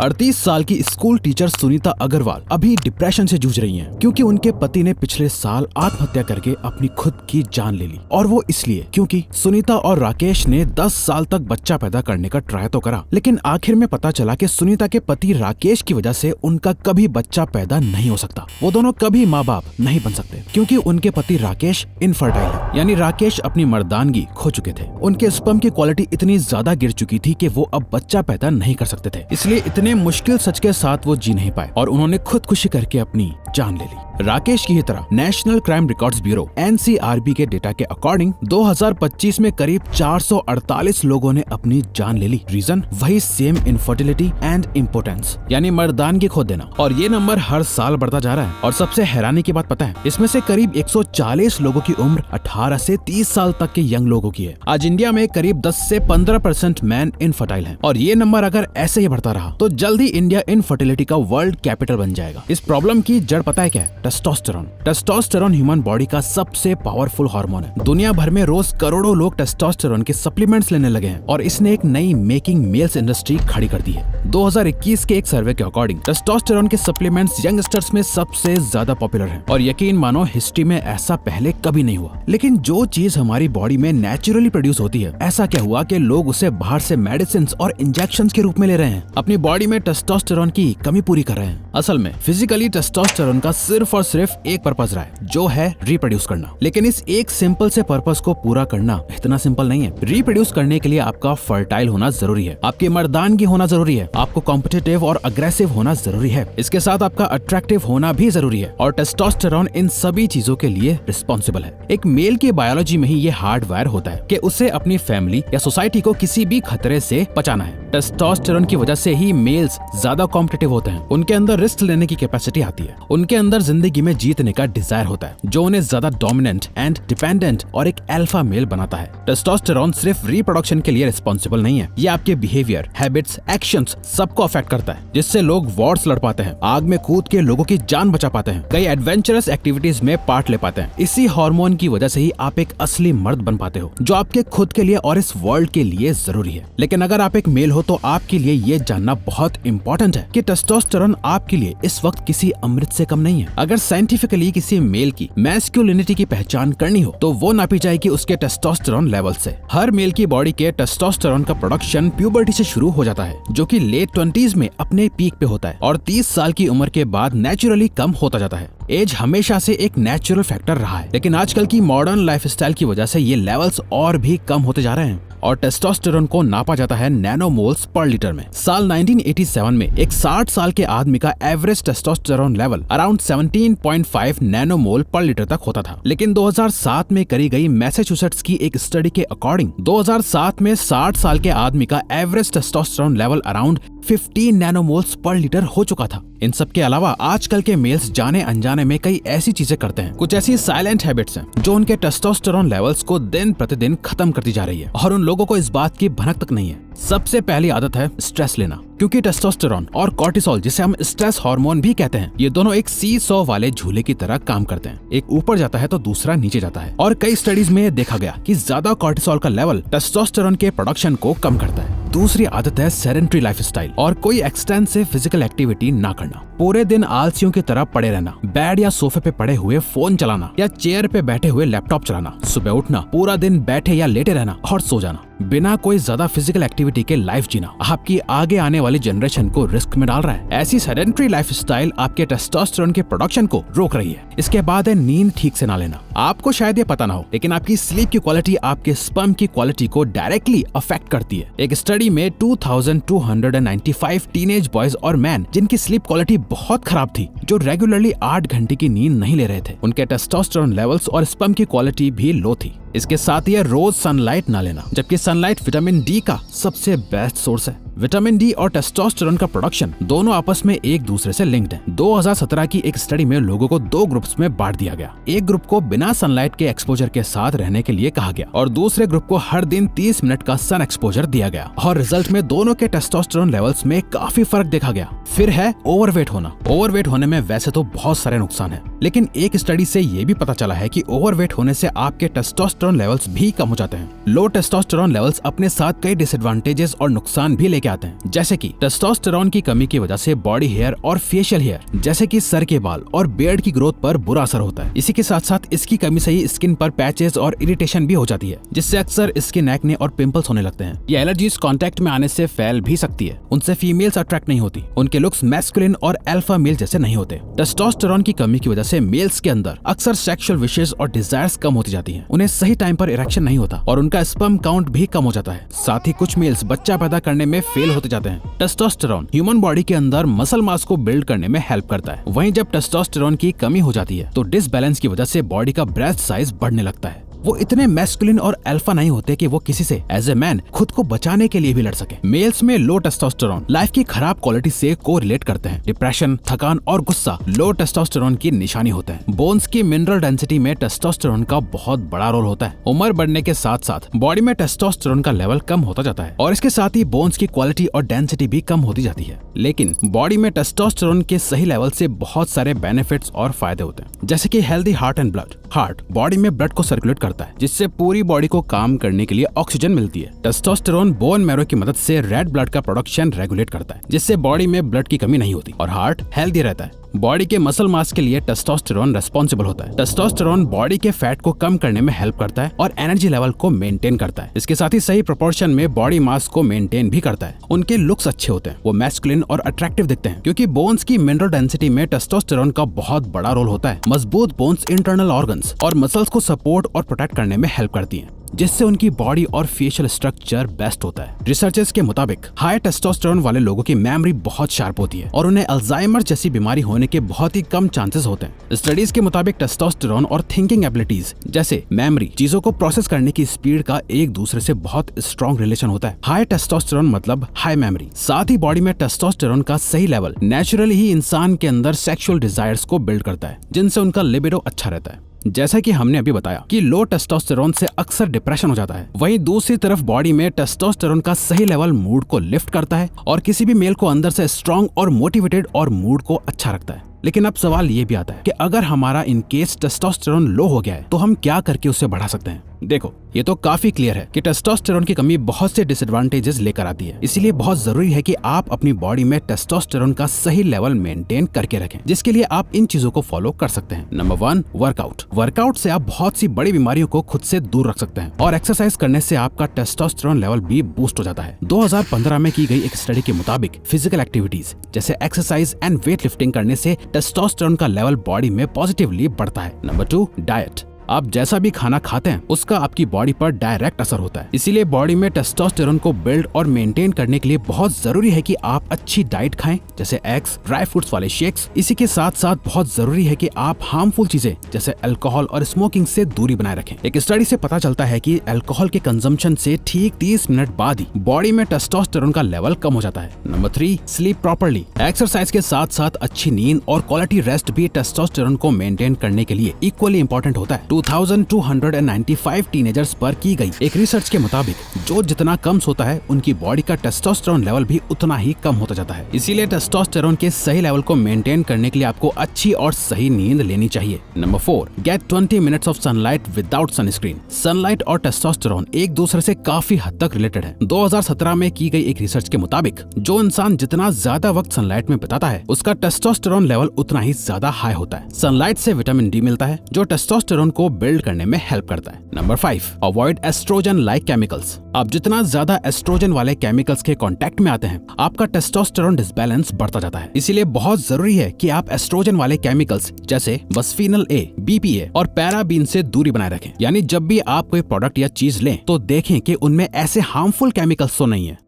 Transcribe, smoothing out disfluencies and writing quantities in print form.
38 साल की school teacher Sunita Agarwal अभी डिप्रेशन से जूझ रही हैं क्योंकि उनके पति ने पिछले साल आत्महत्या करके अपनी खुद की जान ले ली। और वो इसलिए क्योंकि सुनीता और राकेश ने 10 साल तक बच्चा पैदा करने का ट्राई तो करा, लेकिन आखिर में पता चला कि सुनीता के पति राकेश की वजह से उनका कभी बच्चा पैदा नहीं हो सकता। वो दोनों कभी माँ बाप नहीं बन सकते क्योंकि उनके पति राकेश इनफर्टाइल है, यानी राकेश अपनी मर्दानगी खो चुके थे। उनके स्पर्म की क्वालिटी इतनी ज्यादा गिर चुकी थी कि वो अब बच्चा पैदा नहीं कर सकते थे। इसलिए इतने मुश्किल सच के साथ वो जी नहीं पाए और उन्होंने खुदकुशी करके अपनी जान ले ली। राकेश की ही तरह national crime records bureau (NCRB) के डेटा के अकॉर्डिंग 2025 में करीब 448 लोगों ने अपनी जान ले ली। रीजन वही सेम इनफर्टिलिटी एंड इम्पोर्टेंस, यानी मर्दानगी खो देना। और ये नंबर हर साल बढ़ता जा रहा है। और सबसे हैरानी की बात पता है, इसमें से करीब 140 लोगों की उम्र 18 से 30 साल तक के यंग लोगों की है। आज इंडिया में करीब 10 से 15% मैन इनफर्टाइल हैं और ये नंबर अगर ऐसे ही बढ़ता रहा तो जल्द ही इंडिया इनफर्टिलिटी का वर्ल्ड कैपिटल बन जाएगा। इस प्रॉब्लम की जड़ पता है क्या है? टेस्टोस्टेरोन। टेस्टोस्टेरोन ह्यूमन बॉडी का सबसे पावरफुल हार्मोन है। दुनिया भर में रोज करोड़ों लोग टेस्टोस्टेरोन के सप्लीमेंट्स लेने लगे हैं और इसने एक नई मेकिंग मेल्स इंडस्ट्री खड़ी कर दी है। 2021 के एक सर्वे के अकॉर्डिंग टेस्टोस्टेरोन के सप्लीमेंट्स यंगस्टर्स में सबसे ज्यादा पॉपुलर हैं और यकीन मानो हिस्ट्री में ऐसा पहले कभी नहीं हुआ। लेकिन जो चीज हमारी बॉडी में नेचुरली प्रोड्यूस होती है, ऐसा क्या हुआ कि लोग उसे बाहर से मेडिसिन और इंजेक्शंस के रूप में ले रहे हैं, अपनी बॉडी में टेस्टोस्टेरोन की कमी पूरी कर रहे हैं। असल में फिजिकली टेस्टोस्टेरोन का सिर्फ और सिर्फ एक पर्पस रहा है, जो है रिप्रोड्यूस करना। लेकिन इस एक सिंपल से पर्पस को पूरा करना इतना सिंपल नहीं है। रिप्रोड्यूस करने के लिए आपका फर्टाइल होना जरूरी है, आपकी मर्दानगी होना जरूरी है, आपको कॉम्पिटिटिव और अग्रेसिव होना जरूरी है, इसके साथ आपका अट्रैक्टिव होना भी जरूरी है। और टेस्टोस्टेरोन इन सभी चीजों के लिए रिस्पॉन्सिबल है। एक मेल की बायोलॉजी में ही ये हार्डवायर होता है कि उसे अपनी फैमिली या सोसाइटी को किसी भी खतरे से बचाना है। टेस्टोस्टेरोन की वजह से ही मेल्स ज्यादा कॉम्पिटिटिव होते हैं, उनके अंदर रिस्क लेने की कैपेसिटी आती है, उनके अंदर जिंदगी में जीतने का डिजायर होता है, जो उन्हें ज्यादा डोमिनेंट एंड डिपेंडेंट और एक अल्फा मेल बनाता है। टेस्टोस्टेरोन सिर्फ रिप्रोडक्शन के लिए रिस्पॉन्सिबल नहीं है, ये आपके बिहेवियर, हैबिट्स, एक्शंस सबको अफेक्ट करता है, जिससे लोग वॉर्स लड़ पाते हैं, आग में कूद के लोगों की जान बचा पाते हैं, कई एडवेंचरस एक्टिविटीज में पार्ट ले पाते हैं। इसी हार्मोन की वजह से ही आप एक असली मर्द बन पाते हो, जो आपके खुद के लिए और इस वर्ल्ड के लिए जरूरी है। लेकिन अगर आप एक मेल हो तो आपके लिए ये जानना बहुत इंपॉर्टेंट है कि टेस्टोस्टेरोन आपके लिए इस वक्त किसी अमृत से कम नहीं है। अगर साइंटिफिकली किसी मेल की मैस्कुलिनिटी की पहचान करनी हो तो वो नापी जाएगी उसके टेस्टोस्टेरोन लेवल से। हर मेल की बॉडी के टेस्टोस्टेरोन का प्रोडक्शन प्यूबर्टी से शुरू हो जाता है, जो कि लेट 20s में अपने पीक पे होता है और 30 साल की उम्र के बाद नेचुरली कम होता जाता है। एज हमेशा से एक नेचुरल फैक्टर रहा है, लेकिन आजकल की मॉडर्न लाइफस्टाइल की वजह से ये लेवल्स और भी कम होते जा रहे हैं और टेस्टोस्टेरोन को नापा जाता है नैनोमोल्स पर लीटर में। साल 1987 में एक 60 साल के आदमी का एवरेज टेस्टोस्टेरोन लेवल अराउंड 17.5 नैनोमोल पर लीटर तक होता था। लेकिन 2007 में करी गई मैसाचुसेट्स की एक स्टडी के अकॉर्डिंग 2007 में 60 साल के आदमी का एवरेज टेस्टोस्टेरोन लेवल अराउंड 15 नैनोमोल्स पर लीटर हो चुका था। इन सब के अलावा आजकल के मेल्स जाने अनजाने में कई ऐसी चीजें करते हैं, कुछ ऐसी साइलेंट हैबिट्स हैं जो उनके टेस्टोस्टेरोन लेवल्स को दिन प्रतिदिन खत्म करती जा रही है और उन लोगों को इस बात की भनक तक नहीं है। सबसे पहली आदत है स्ट्रेस लेना, क्योंकि टेस्टोस्टेरोन और कॉर्टिसोल, जिसे हम स्ट्रेस हार्मोन भी कहते हैं, ये दोनों एक सी-सॉ वाले झूले की तरह काम करते हैं। एक ऊपर जाता है तो दूसरा नीचे जाता है और कई स्टडीज में देखा गया कि ज्यादा कॉर्टिसोल का लेवल टेस्टोस्टेरोन के प्रोडक्शन को कम करता है। दूसरी आदत है सेडेंटरी लाइफस्टाइल और कोई एक्सटेंसिव फिजिकल एक्टिविटी ना करना। पूरे दिन आलसियों की तरह पड़े रहना, बेड या सोफे पे पड़े हुए फोन चलाना या चेयर पे बैठे हुए लैपटॉप चलाना, सुबह उठना, पूरा दिन बैठे या लेटे रहना और सो जाना, बिना कोई ज्यादा फिजिकल एक्टिविटी के लाइफ जीना आपकी आगे आने वाली जनरेशन को रिस्क में डाल रहा है। ऐसी सेडेंटरी लाइफस्टाइल आपके टेस्टोस्टेरोन के प्रोडक्शन को रोक रही है। इसके बाद है नींद ठीक से ना लेना। आपको शायद ये पता ना हो, लेकिन आपकी स्लीप की क्वालिटी आपके स्पर्म की क्वालिटी को डायरेक्टली अफेक्ट करती है। एक स्टडी में 2295 टीनेज बॉयज और मैन जिनकी स्लीप क्वालिटी बहुत खराब थी, जो रेगुलरली 8 घंटे की नींद नहीं ले रहे थे, उनके टेस्टोस्टेरोन लेवल्स और स्पर्म की क्वालिटी भी लो थी। इसके साथ ही रोज सनलाइट ना लेना, जबकि सनलाइट विटामिन डी का सबसे बेस्ट सोर्स है। विटामिन डी और टेस्टोस्टेरोन का प्रोडक्शन दोनों आपस में एक दूसरे से लिंक्ड हैं। 2017 की एक स्टडी में लोगों को 2 ग्रुप्स में बांट दिया गया। एक ग्रुप को बिना सनलाइट के एक्सपोजर के साथ रहने के लिए कहा गया और दूसरे ग्रुप को हर दिन 30 मिनट का सन एक्सपोजर दिया गया और रिजल्ट में दोनों के टेस्टोस्टेरोन लेवल्स में काफी फर्क देखा गया। फिर है ओवरवेट होना। ओवरवेट होने में वैसे तो बहुत सारे नुकसान है, लेकिन एक स्टडी से ये भी पता चला है कि ओवरवेट होने से आपके टेस्टोस्टेरोन लेवल्स भी कम हो जाते हैं। लो टेस्टोस्टेरोन लेवल्स अपने साथ कई डिसएडवांटेजेस और नुकसान भी लेके आते हैं, जैसे कि टेस्टोस्टेरोन की कमी की वजह से बॉडी हेयर और फेशियल हेयर जैसे कि सर के बाल और बियर्ड की ग्रोथ पर बुरा असर होता है। इसी के साथ साथ इसकी कमी से ही स्किन पर पैचेस और इरिटेशन भी हो जाती है, जिससे अक्सर स्किन एक्ने और पिंपल्स होने लगते हैं। ये एलर्जीज कांटेक्ट में आने से फैल भी सकती है। उनसे फीमेल्स अट्रैक्ट नहीं होती, उनके लुक्स मैस्कुलिन और अल्फा मेल जैसे नहीं होते। टेस्टोस्टेरोन की कमी की वजह से मेल्स के अंदर अक्सर सेक्सुअल विशेस और डिजायर्स कम होती जाती हैं। उन्हें सही टाइम पर इरेक्शन नहीं होता और उनका स्पर्म काउंट भी कम हो जाता है। साथ ही कुछ मेल्स बच्चा पैदा करने में फेल होते जाते हैं। टेस्टोस्टेरोन ह्यूमन बॉडी के अंदर मसल मास को बिल्ड करने में हेल्प करता है। वहीं जब टेस्टोस्टेरोन की कमी हो जाती है तो डिसबैलेंस की वजह से बॉडी का ब्रेस्ट साइज बढ़ने लगता है। वो इतने मैस्कुलिन और अल्फा नहीं होते कि वो किसी से एज ए मैन खुद को बचाने के लिए भी लड़ सके। मेल्स में लो टेस्टोस्टेरोन लाइफ की खराब क्वालिटी से कोरिलेट करते हैं। डिप्रेशन, थकान और गुस्सा लो टेस्टोस्टेरोन की निशानी होते हैं। बोन्स की मिनरल डेंसिटी में टेस्टोस्टेरोन का बहुत बड़ा रोल होता है। उम्र बढ़ने के साथ साथ बॉडी में टेस्टोस्टेरोन का लेवल कम होता जाता है और इसके साथ ही बोन्स की क्वालिटी और डेंसिटी भी कम होती जाती है। लेकिन बॉडी में टेस्टोस्टेरोन के सही लेवल से बहुत सारे बेनिफिट्स और फायदे होते हैं, जैसे कि healthy heart and blood. Heart body में ब्लड को सर्कुलेट करता है, जिससे पूरी बॉडी को काम करने के लिए ऑक्सीजन मिलती है। टेस्टोस्टेरोन बोन मैरो की मदद से रेड ब्लड का प्रोडक्शन रेगुलेट करता है, जिससे बॉडी में ब्लड की कमी नहीं होती और हार्ट हेल्दी रहता है। बॉडी के मसल मास के लिए टेस्टोस्टेरोन रेस्पॉन्सिबल होता है। टेस्टोस्टेरोन बॉडी के फैट को कम करने में हेल्प करता है और एनर्जी लेवल को मेंटेन करता है। इसके साथ ही सही प्रोपोर्शन में बॉडी मास को मेंटेन भी करता है। उनके लुक्स अच्छे होते हैं, वो मैस्कुलिन और अट्रैक्टिव दिखते हैं, क्योंकि बोन्स की मिनरल डेंसिटी में टेस्टोस्टेरोन का बहुत बड़ा रोल होता है। मजबूत बोन्स इंटरनल ऑर्गन्स और मसल्स को सपोर्ट और प्रोटेक्ट करने में हेल्प करती हैं, जिससे उनकी बॉडी और फेशियल स्ट्रक्चर बेस्ट होता है। रिसर्चर्स के मुताबिक हाई टेस्टोस्टेरोन वाले लोगों की मेमोरी बहुत शार्प होती है और उन्हें अल्जाइमर जैसी बीमारी होने के बहुत ही कम चांसेस होते हैं। स्टडीज के मुताबिक टेस्टोस्टेरोन और थिंकिंग एबिलिटीज जैसे मेमोरी, चीजों को प्रोसेस करने की स्पीड का एक दूसरे से बहुत स्ट्रॉन्ग रिलेशन होता है। हाई टेस्टोस्टेरोन मतलब हाई मेमोरी। साथ ही बॉडी में टेस्टोस्टेरोन का सही लेवल नेचुरली ही इंसान के अंदर सेक्सुअल डिजायर्स को बिल्ड करता है, जिनसे उनका लिबिडो अच्छा रहता है। जैसा कि हमने अभी बताया कि लो टेस्टोस्टेरोन से अक्सर डिप्रेशन हो जाता है, वहीं दूसरी तरफ बॉडी में टेस्टोस्टेरोन का सही लेवल मूड को लिफ्ट करता है और किसी भी मेल को अंदर से स्ट्रांग और मोटिवेटेड और मूड को अच्छा रखता है। लेकिन अब सवाल ये भी आता है कि अगर हमारा इन केस टेस्टोस्टेरोन लो हो गया है तो हम क्या करके उसे बढ़ा सकते हैं। देखो, ये तो काफी क्लियर है कि टेस्टोस्टेरोन की कमी बहुत से डिसएडवांटेजेस लेकर आती है। इसीलिए बहुत जरूरी है कि आप अपनी बॉडी में टेस्टोस्टेरोन का सही लेवल मेंटेन करके रखें, जिसके लिए आप इन चीजों को फॉलो कर सकते हैं। Number 1, workout. वर्कआउट से आप बहुत सी बड़ी बीमारियों को खुद से दूर रख सकते हैं और एक्सरसाइज करने से आपका टेस्टोस्टेरोन लेवल भी बूस्ट हो जाता है। 2015 में की गई एक स्टडी के मुताबिक फिजिकल एक्टिविटीज जैसे एक्सरसाइज एंड वेट लिफ्टिंग करने से टेस्टोस्टेरोन का लेवल बॉडी में पॉजिटिवली बढ़ता है। Number 2, diet. आप जैसा भी खाना खाते हैं उसका आपकी बॉडी पर डायरेक्ट असर होता है। इसीलिए बॉडी में टेस्टोस्टेरोन को बिल्ड और मेंटेन करने के लिए बहुत जरूरी है कि आप अच्छी डाइट खाएं, जैसे एग्स, ड्राई फ्रूट्स वाले शेक्स। इसी के साथ साथ बहुत जरूरी है कि आप हार्मफुल चीजें जैसे अल्कोहल और स्मोकिंग से दूरी बनाए रखें। एक स्टडी से पता चलता है कि अल्कोहल के कंजम्पशन से ठीक 30 मिनट बाद ही बॉडी में टेस्टोस्टेरोन का लेवल कम हो जाता है। Number 3, sleep properly. एक्सरसाइज के साथ साथ अच्छी नींद और क्वालिटी रेस्ट भी टेस्टोस्टेरोन को मेंटेन करने के लिए इक्वली इंपॉर्टेंट होता है। 2295 टीनेजर्स पर की गई एक रिसर्च के मुताबिक जो जितना कम सोता है उनकी बॉडी का टेस्टोस्टेरोन लेवल भी उतना ही कम होता जाता है। इसीलिए टेस्टोस्टेरोन के सही लेवल को मेंटेन करने के लिए आपको अच्छी और सही नींद लेनी चाहिए। Number 4, get 20 minutes of sunlight without sunscreen. Sunlight और टेस्टोस्टेरोन एक दूसरे से काफी हद तक रिलेटेड है। 2017 में की गई एक रिसर्च के मुताबिक जो इंसान जितना ज्यादा वक्त सनलाइट में बिताता है उसका टेस्टोस्टेरोन लेवल उतना ही ज्यादा हाई होता है। सनलाइट से विटामिन डी मिलता है जो टेस्टोस्टेरोन को बिल्ड करने में हेल्प करता है। Number 5, avoid oestrogen like chemicals. आप जितना ज्यादा एस्ट्रोजन वाले केमिकल्स के कांटेक्ट में आते हैं आपका टेस्टोस्टेरोन डिसबैलेंस बढ़ता जाता है। इसीलिए बहुत जरूरी है कि आप एस्ट्रोजन वाले केमिकल्स जैसे बिस्फेनॉल ए, BPA और पैराबीन से दूरी बनाए रखें। यानी जब भी आप कोई प्रोडक्ट या चीज लें तो देखें कि उनमें ऐसे हार्मफुल केमिकल्स तो नहीं है।